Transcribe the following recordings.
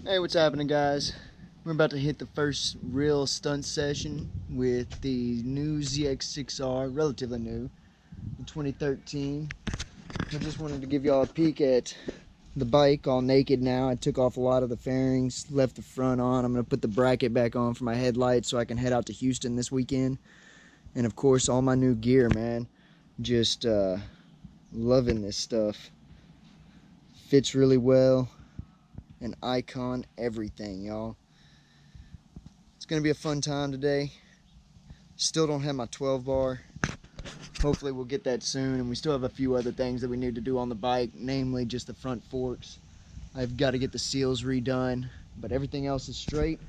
Hey, what's happening, guys? We're about to hit the first real stunt session with the new ZX6R, relatively new, in 2013. I just wanted to give y'all a peek at the bike all naked now. I took off a lot of the fairings, left the front on. I'm going to put the bracket back on for my headlights so I can head out to Houston this weekend. And of course, all my new gear, man. Just loving this stuff. Fits really well. And Icon everything, y'all. It's gonna be a fun time today. Still don't have my 12 bar. Hopefully we'll get that soon, and we still have a few other things that we need to do on the bike, namely just the front forks. I've got to get the seals redone, but everything else is straight.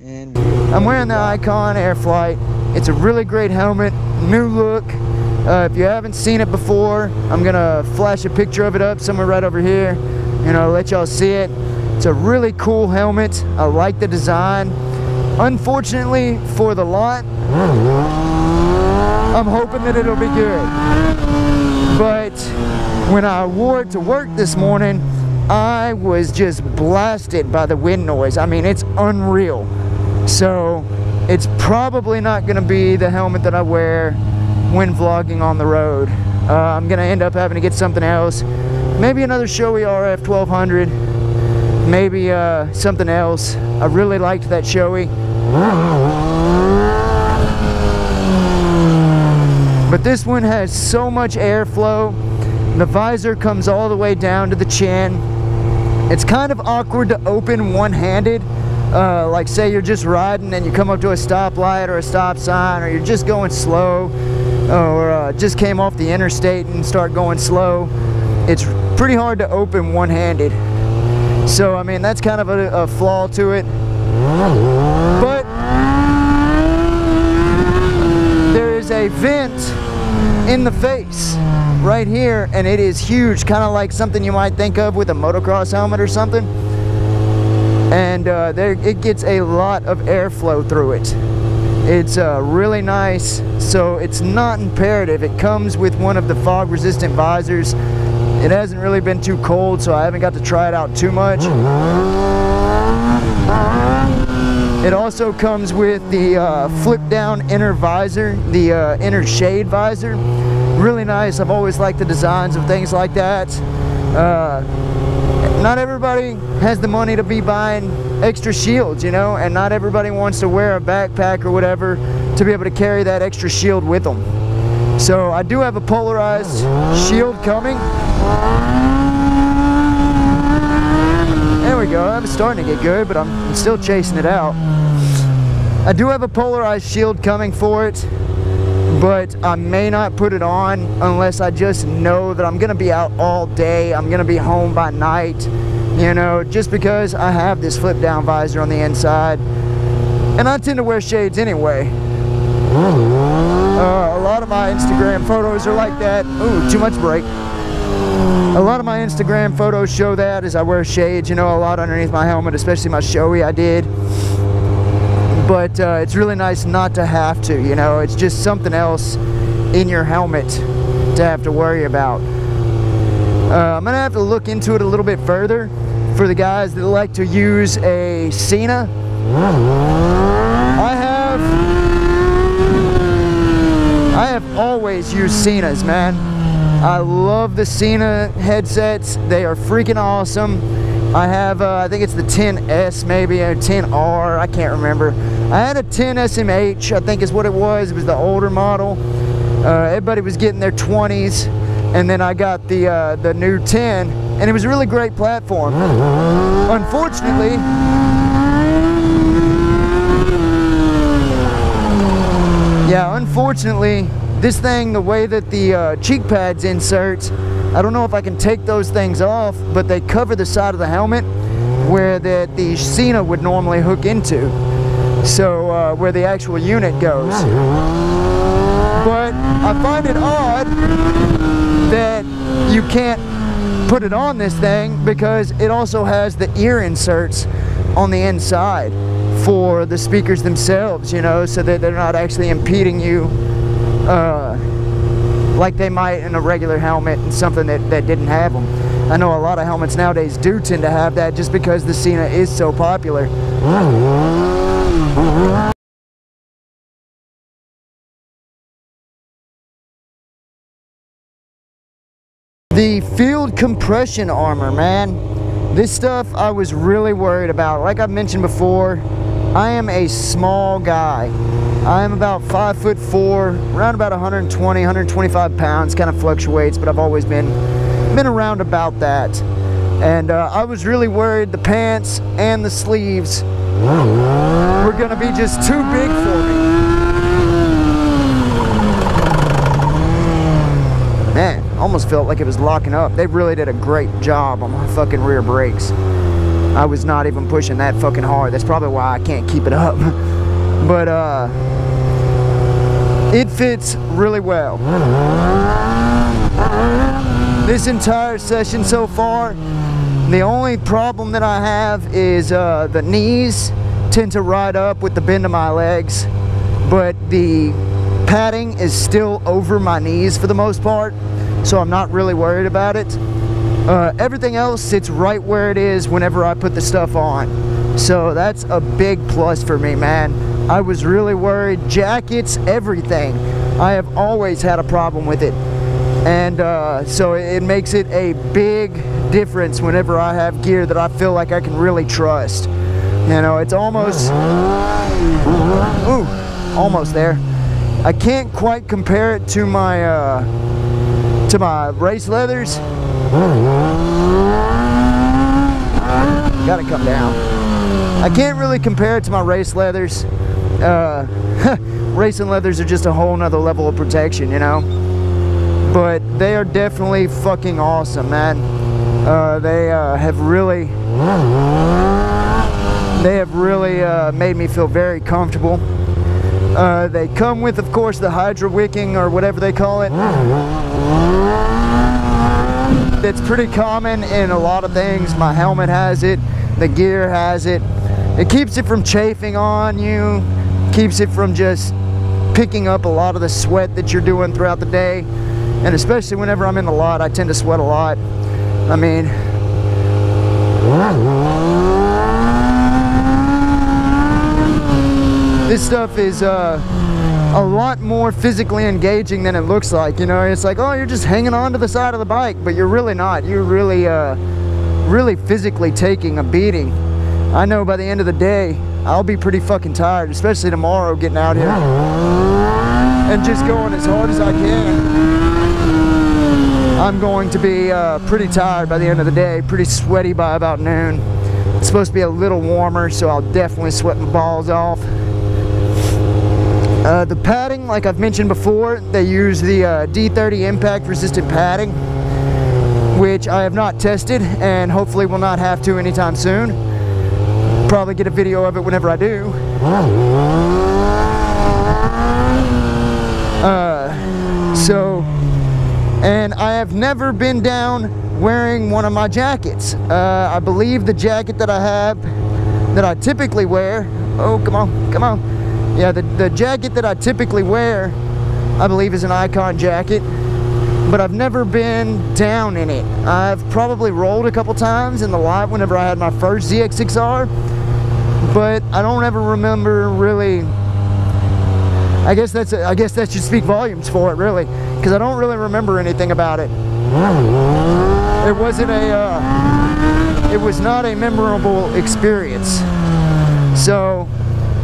And I'm wearing the Icon Airflite. It's a really great helmet, new look. If you haven't seen it before, I'm gonna flash a picture of it up somewhere right over here. Let y'all see it. It's a really cool helmet. I like the design. Unfortunately for the lot, I'm hoping that it'll be good. But when I wore it to work this morning, I was just blasted by the wind noise. I mean, it's unreal. So it's probably not gonna be the helmet that I wear when vlogging on the road. I'm gonna end up having to get something else. Maybe another Shoei RF 1200, maybe something else. I really liked that Shoei. But this one has so much airflow. The visor comes all the way down to the chin. It's kind of awkward to open one-handed. Like say you're just riding and you come up to a stoplight or a stop sign, or you're just going slow, or just came off the interstate and start going slow. It's pretty hard to open one-handed. So, I mean, that's kind of a flaw to it. But there is a vent in the face right here, and it is huge, kind of like something you might think of with a motocross helmet or something. And it gets a lot of airflow through it. It's really nice. So it's not imperative. It comes with one of the fog-resistant visors. It hasn't really been too cold, so I haven't got to try it out too much. It also comes with the flip-down inner visor, the inner shade visor. Really nice. I've always liked the designs of things like that. Not everybody has the money to be buying extra shields, and not everybody wants to wear a backpack or whatever to be able to carry that extra shield with them. So I do have a polarized shield coming. There we go. I'm starting to get good, but I'm still chasing it out. I do have a polarized shield coming for it, but I may not put it on unless I just know that I'm going to be out all day. I'm going to be home by night, just because I have this flip down visor on the inside. And I tend to wear shades anyway. A lot of my Instagram photos are like that. Ooh, too much brake. A lot of my Instagram photos show that as I wear shades, a lot underneath my helmet, especially my Shoei I did. But it's really nice not to have to, it's just something else in your helmet to have to worry about. I'm gonna have to look into it a little bit further for the guys that like to use a Cena. I have always used Cenas, man. I love the Cena headsets. They are freaking awesome. I have, I think it's the 10S maybe, or 10R, I can't remember. I had a 10 SMH, I think is what it was. It was the older model. Everybody was getting their 20s, and then I got the new 10, and it was a really great platform. Unfortunately, this thing, the way that the cheek pads insert, I don't know if I can take those things off, but they cover the side of the helmet where the Cena would normally hook into. So where the actual unit goes. But I find it odd that you can't put it on this thing, because it also has the ear inserts on the inside for the speakers themselves, so that they're not actually impeding you like they might in a regular helmet and something that didn't have them. I know a lot of helmets nowadays do tend to have that just because the Cena is so popular. The field compression armor, man. This stuff I was really worried about. Like I've mentioned before, I am a small guy. I am about 5'4", around about 120, 125 pounds, kind of fluctuates, but I've always been around about that. And I was really worried the pants and the sleeves were gonna be just too big for me. Man, almost felt like it was locking up. They really did a great job on my fucking rear brakes. I was not even pushing that fucking hard. That's probably why I can't keep it up. But it fits really well. This entire session so far, the only problem that I have is the knees tend to ride up with the bend of my legs, but the padding is still over my knees for the most part, so I'm not really worried about it. Everything else sits right where it is whenever I put the stuff on, so that's a big plus for me, man. I was really worried. Jackets, everything, I have always had a problem with it, and so it makes it a big difference whenever I have gear that I feel like I can really trust. You know, it's almost, ooh, almost there. I can't quite compare it to my race leathers. Gotta come down. I can't really compare it to my race leathers. Racing leathers are just a whole nother level of protection, you know. But they are definitely fucking awesome, man. They have really made me feel very comfortable. They come with, of course, the Hydra wicking or whatever they call it. It's pretty common in a lot of things. My helmet has it, the gear has it. It keeps it from chafing on you, keeps it from just picking up a lot of the sweat that you're doing throughout the day. And especially whenever I'm in the lot, I tend to sweat a lot. I mean, this stuff is a lot more physically engaging than it looks like. You know, it's like, oh, you're just hanging on to the side of the bike, but you're really not. You're really, really physically taking a beating. I know by the end of the day, I'll be pretty fucking tired, especially tomorrow, getting out here and just going as hard as I can. I'm going to be pretty tired by the end of the day, pretty sweaty by about noon. It's supposed to be a little warmer, so I'll definitely sweat my balls off. The padding, like I've mentioned before, they use the D30 impact resistant padding, which I have not tested and hopefully will not have to anytime soon. Probably get a video of it whenever I do. And I have never been down wearing one of my jackets. I believe the jacket that I have, that I typically wear, oh, come on, come on. Yeah, the jacket that I typically wear, I believe is an Icon jacket, but I've never been down in it. I've probably rolled a couple times in the lot whenever I had my first ZX6R, but I don't ever remember really. I guess that should speak volumes for it, really, because I don't really remember anything about it. It wasn't it was not a memorable experience. So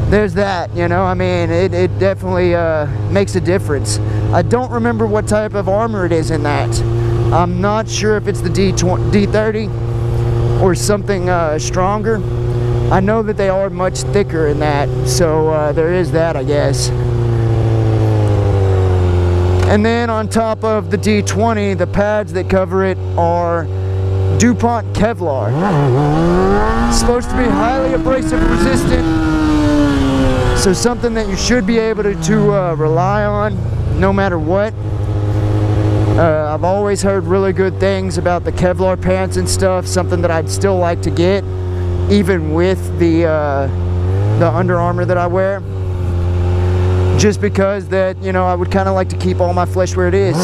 there's that, you know. I mean, it definitely makes a difference. I don't remember what type of armor it is in that. I'm not sure if it's the D30 or something stronger. I know that they are much thicker in that, so there is that, I guess. And then on top of the D20, the pads that cover it are DuPont Kevlar. It's supposed to be highly abrasive resistant, so something that you should be able to rely on no matter what. I've always heard really good things about the Kevlar pants and stuff, something that I'd still like to get, even with the Under Armour that I wear. Just because that, you know, I would kind of like to keep all my flesh where it is.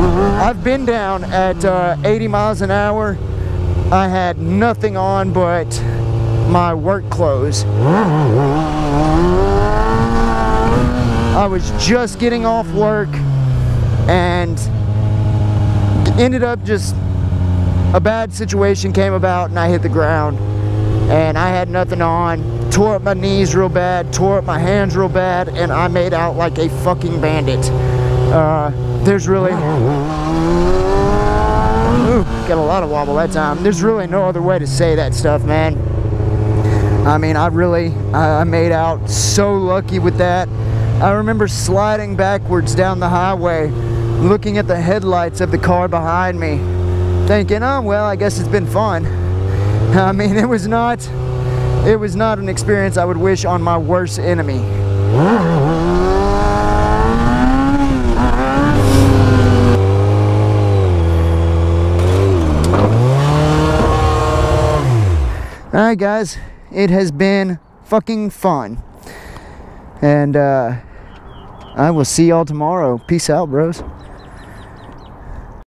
I've been down at 80 miles an hour. I had nothing on but my work clothes. I was just getting off work and ended up just a bad situation came about and I hit the ground and I had nothing on, tore up my knees real bad, tore up my hands real bad, and I made out like a fucking bandit. There's really, got a lot of wobble that time. There's really no other way to say that stuff, man. I mean, I made out so lucky with that. I remember sliding backwards down the highway, looking at the headlights of the car behind me, thinking, oh, well, I guess it's been fun. I mean, it was not an experience I would wish on my worst enemy. Alright guys, it has been fucking fun. And I will see y'all tomorrow. Peace out, bros.